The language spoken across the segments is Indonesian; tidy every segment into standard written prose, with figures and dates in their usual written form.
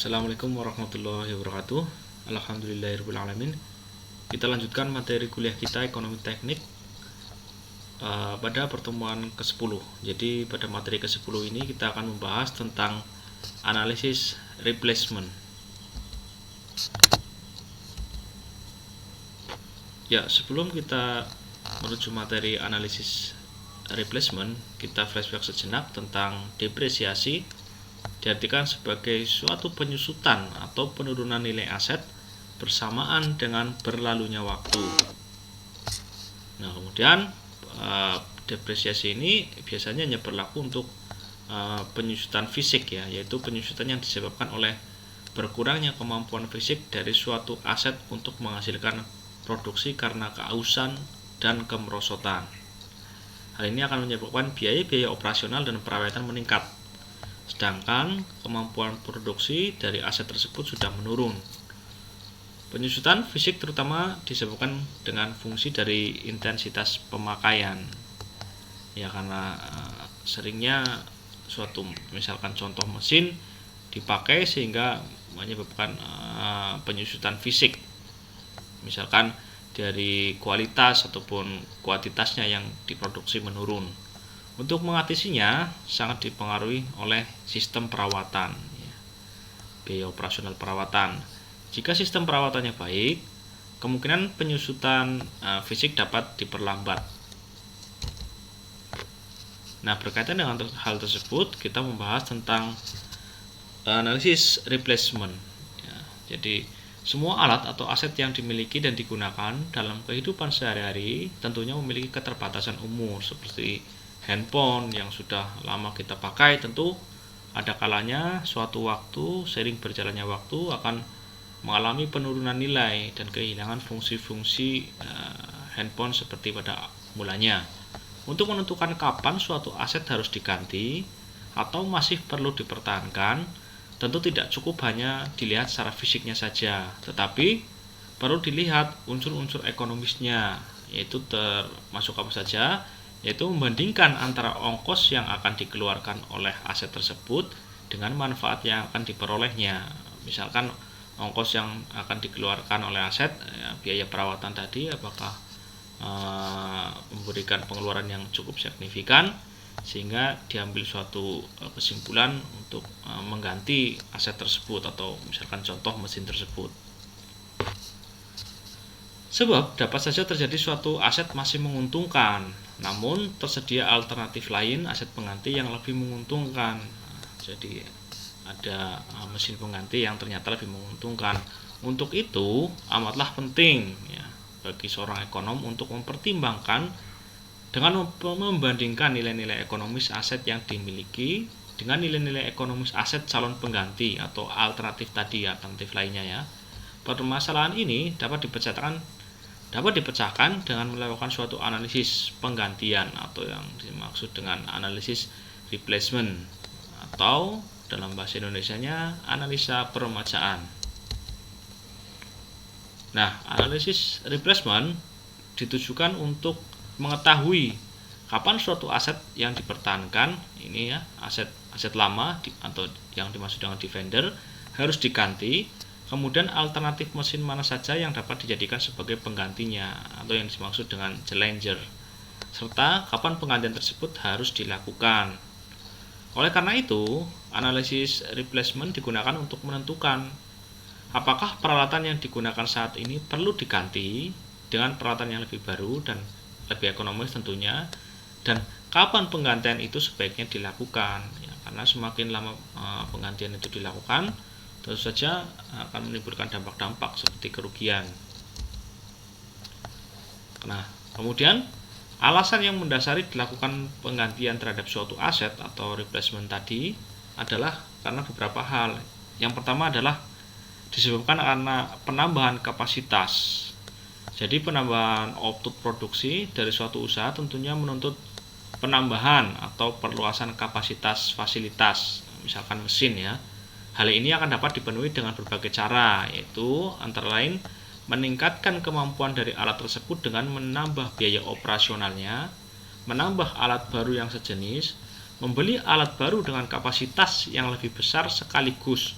Assalamualaikum warahmatullahi wabarakatuh. Alhamdulillahirabbil alamin. Kita lanjutkan materi kuliah kita ekonomi teknik pada pertemuan ke-10. Jadi pada materi ke-10 ini kita akan membahas tentang analisis replacement. Ya, sebelum kita menuju materi analisis replacement, kita flashback sejenak tentang depresiasi. Diartikan sebagai suatu penyusutan atau penurunan nilai aset bersamaan dengan berlalunya waktu. Nah, kemudian depresiasi ini biasanya hanya berlaku untuk penyusutan fisik ya, yaitu penyusutan yang disebabkan oleh berkurangnya kemampuan fisik dari suatu aset untuk menghasilkan produksi karena keausan dan kemerosotan. Hal ini akan menyebabkan biaya-biaya operasional dan perawatan meningkat, sedangkan kemampuan produksi dari aset tersebut sudah menurun. Penyusutan fisik terutama disebabkan dengan fungsi dari intensitas pemakaian. Ya, karena seringnya suatu misalkan contoh mesin dipakai sehingga menyebabkan penyusutan fisik. Misalkan dari kualitas ataupun kuantitasnya yang diproduksi menurun. Untuk mengatasinya sangat dipengaruhi oleh sistem perawatan, biaya operasional perawatan. Jika sistem perawatannya baik, kemungkinan penyusutan fisik dapat diperlambat. Nah, berkaitan dengan hal tersebut, kita membahas tentang analisis replacement. Ya, jadi semua alat atau aset yang dimiliki dan digunakan dalam kehidupan sehari-hari tentunya memiliki keterbatasan umur, seperti handphone yang sudah lama kita pakai. Tentu ada kalanya suatu waktu seiring berjalannya waktu akan mengalami penurunan nilai dan kehilangan fungsi-fungsi handphone seperti pada mulanya. Untuk menentukan kapan suatu aset harus diganti atau masih perlu dipertahankan, tentu tidak cukup hanya dilihat secara fisiknya saja, tetapi perlu dilihat unsur-unsur ekonomisnya, yaitu termasuk apa saja, yaitu membandingkan antara ongkos yang akan dikeluarkan oleh aset tersebut dengan manfaat yang akan diperolehnya. Misalkan ongkos yang akan dikeluarkan oleh aset, ya, biaya perawatan tadi apakah memberikan pengeluaran yang cukup signifikan sehingga diambil suatu kesimpulan untuk mengganti aset tersebut atau misalkan contoh mesin tersebut. Sebab dapat saja terjadi suatu aset masih menguntungkan, namun tersedia alternatif lain aset pengganti yang lebih menguntungkan. Jadi ada mesin pengganti yang ternyata lebih menguntungkan. Untuk itu amatlah penting ya bagi seorang ekonom untuk mempertimbangkan dengan membandingkan nilai-nilai ekonomis aset yang dimiliki dengan nilai-nilai ekonomis aset calon pengganti atau alternatif tadi, alternatif lainnya ya. Permasalahan ini dapat dipecahkan dengan melakukan suatu analisis penggantian atau yang dimaksud dengan analisis replacement atau dalam bahasa Indonesianya analisa peremajaan. Nah, analisis replacement ditujukan untuk mengetahui kapan suatu aset yang dipertahankan ini ya, aset lama atau yang dimaksud dengan defender harus diganti. Kemudian alternatif mesin mana saja yang dapat dijadikan sebagai penggantinya atau yang dimaksud dengan challenger, serta kapan penggantian tersebut harus dilakukan. Oleh karena itu, analisis replacement digunakan untuk menentukan apakah peralatan yang digunakan saat ini perlu diganti dengan peralatan yang lebih baru dan lebih ekonomis tentunya, dan kapan penggantian itu sebaiknya dilakukan ya, karena semakin lama penggantian itu dilakukan tentu saja akan menimbulkan dampak-dampak seperti kerugian. Nah, kemudian alasan yang mendasari dilakukan penggantian terhadap suatu aset atau replacement tadi adalah karena beberapa hal. Yang pertama adalah disebabkan karena penambahan kapasitas. Jadi penambahan output produksi dari suatu usaha tentunya menuntut penambahan atau perluasan kapasitas fasilitas, misalkan mesin ya. Hal ini akan dapat dipenuhi dengan berbagai cara, yaitu antara lain meningkatkan kemampuan dari alat tersebut dengan menambah biaya operasionalnya, menambah alat baru yang sejenis, membeli alat baru dengan kapasitas yang lebih besar sekaligus,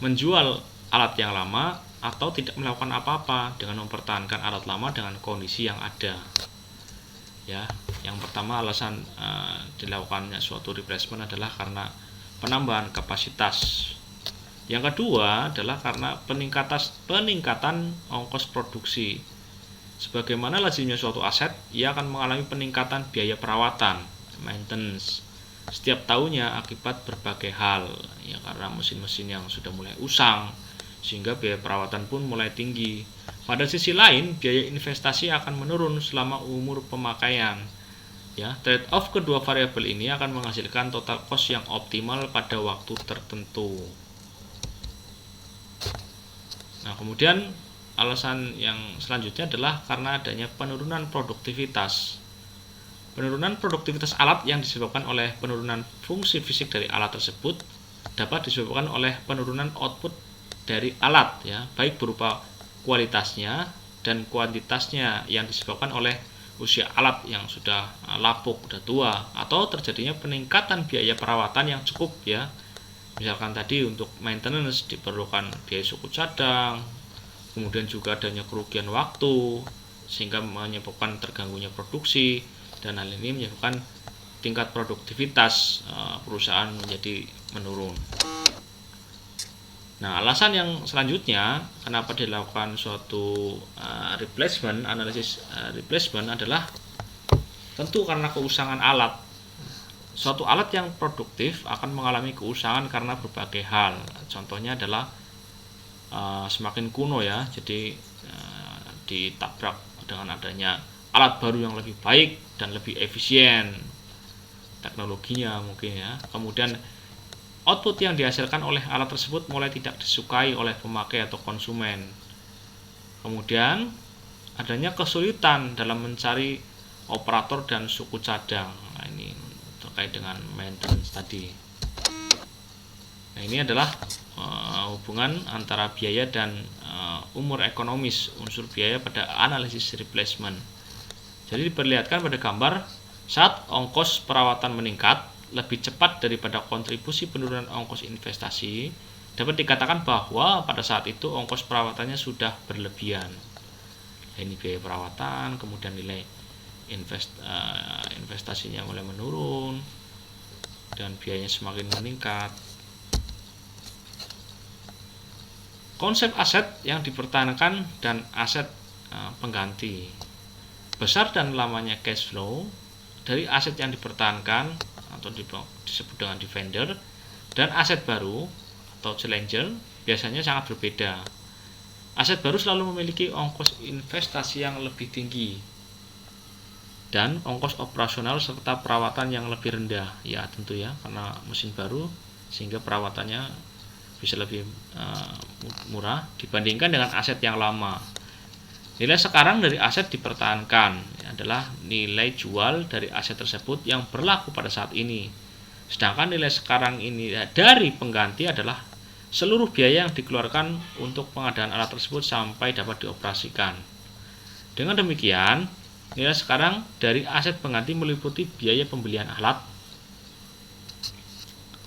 menjual alat yang lama atau tidak melakukan apa-apa dengan mempertahankan alat lama dengan kondisi yang ada. Ya, yang pertama alasan dilakukannya suatu replacement adalah karena penambahan kapasitas. Yang kedua adalah karena peningkatan ongkos produksi. Sebagaimana lazimnya suatu aset, ia akan mengalami peningkatan biaya perawatan, maintenance, setiap tahunnya akibat berbagai hal. Ya, karena mesin-mesin yang sudah mulai usang, sehingga biaya perawatan pun mulai tinggi. Pada sisi lain, biaya investasi akan menurun selama umur pemakaian. Ya, trade-off kedua variabel ini akan menghasilkan total cost yang optimal pada waktu tertentu. Nah, kemudian alasan yang selanjutnya adalah karena adanya penurunan produktivitas. Penurunan produktivitas alat yang disebabkan oleh penurunan fungsi fisik dari alat tersebut dapat disebabkan oleh penurunan output dari alat, ya, baik berupa kualitasnya dan kuantitasnya yang disebabkan oleh usia alat yang sudah lapuk, sudah tua, atau terjadinya peningkatan biaya perawatan yang cukup, ya. Misalkan tadi untuk maintenance diperlukan biaya suku cadang, kemudian juga adanya kerugian waktu sehingga menyebabkan terganggunya produksi, dan hal ini menyebabkan tingkat produktivitas perusahaan menjadi menurun. Nah, alasan yang selanjutnya kenapa dilakukan suatu replacement, analisis replacement adalah tentu karena keusangan alat. Suatu alat yang produktif akan mengalami keusangan karena berbagai hal. Contohnya adalah semakin kuno, ya, jadi ditabrak dengan adanya alat baru yang lebih baik dan lebih efisien teknologinya mungkin, ya. Kemudian output yang dihasilkan oleh alat tersebut mulai tidak disukai oleh pemakai atau konsumen. Kemudian adanya kesulitan dalam mencari operator dan suku cadang. Nah, ini terkait dengan maintenance tadi. Nah, ini adalah hubungan antara biaya dan umur ekonomis unsur biaya pada analisis replacement. Jadi diperlihatkan pada gambar, saat ongkos perawatan meningkat lebih cepat daripada kontribusi penurunan ongkos investasi, dapat dikatakan bahwa pada saat itu ongkos perawatannya sudah berlebihan. Nah, ini biaya perawatan, kemudian nilai investasinya mulai menurun dan biayanya semakin meningkat. Konsep aset yang dipertahankan dan aset pengganti. Besar dan lamanya cash flow dari aset yang dipertahankan atau disebut dengan defender dan aset baru atau challenger biasanya sangat berbeda. Aset baru selalu memiliki ongkos investasi yang lebih tinggi dan ongkos operasional serta perawatan yang lebih rendah, ya tentu, ya, karena mesin baru sehingga perawatannya bisa lebih murah dibandingkan dengan aset yang lama. Nilai sekarang dari aset dipertahankan adalah nilai jual dari aset tersebut yang berlaku pada saat ini. Sedangkan nilai sekarang ini dari pengganti adalah seluruh biaya yang dikeluarkan untuk pengadaan alat tersebut sampai dapat dioperasikan. Dengan demikian, nilai sekarang dari aset pengganti meliputi biaya pembelian alat,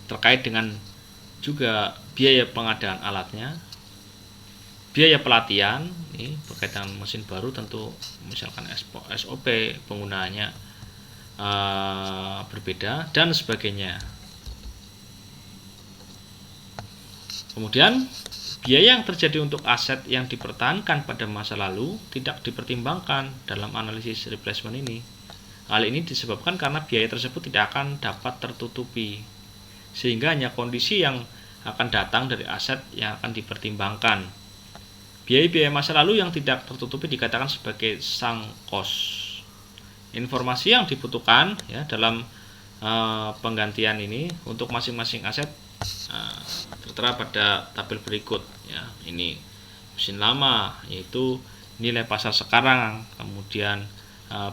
terkait dengan juga biaya pengadaan alatnya, biaya pelatihan, ini berkaitan mesin baru tentu misalkan SOP penggunaannya berbeda dan sebagainya. Kemudian biaya yang terjadi untuk aset yang dipertahankan pada masa lalu tidak dipertimbangkan dalam analisis replacement ini. Hal ini disebabkan karena biaya tersebut tidak akan dapat tertutupi, sehingga hanya kondisi yang akan datang dari aset yang akan dipertimbangkan. Biaya-biaya masa lalu yang tidak tertutupi dikatakan sebagai sunk cost. Informasi yang dibutuhkan, ya, dalam penggantian ini untuk masing-masing aset tertera pada tabel berikut, ya. Ini mesin lama, yaitu nilai pasar sekarang, kemudian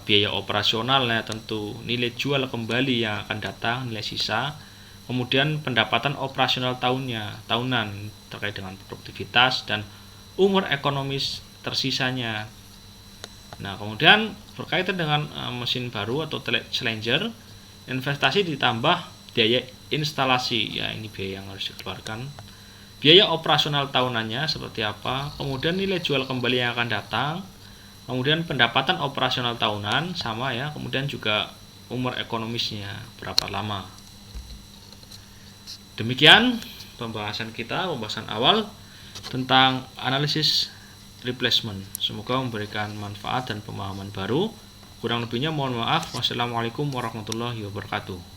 biaya operasionalnya tentu, nilai jual kembali yang akan datang, nilai sisa, kemudian pendapatan operasional tahunan terkait dengan produktivitas dan umur ekonomis tersisanya. Nah, kemudian berkaitan dengan mesin baru atau challenger, investasi ditambah biaya instalasi, ya ini biaya yang harus dikeluarkan, biaya operasional tahunannya seperti apa, kemudian nilai jual kembali yang akan datang, kemudian pendapatan operasional tahunan sama ya, kemudian juga umur ekonomisnya berapa lama. Demikian pembahasan awal tentang analisis replacement. Semoga memberikan manfaat dan pemahaman baru. Kurang lebihnya mohon maaf. Wassalamualaikum warahmatullahi wabarakatuh.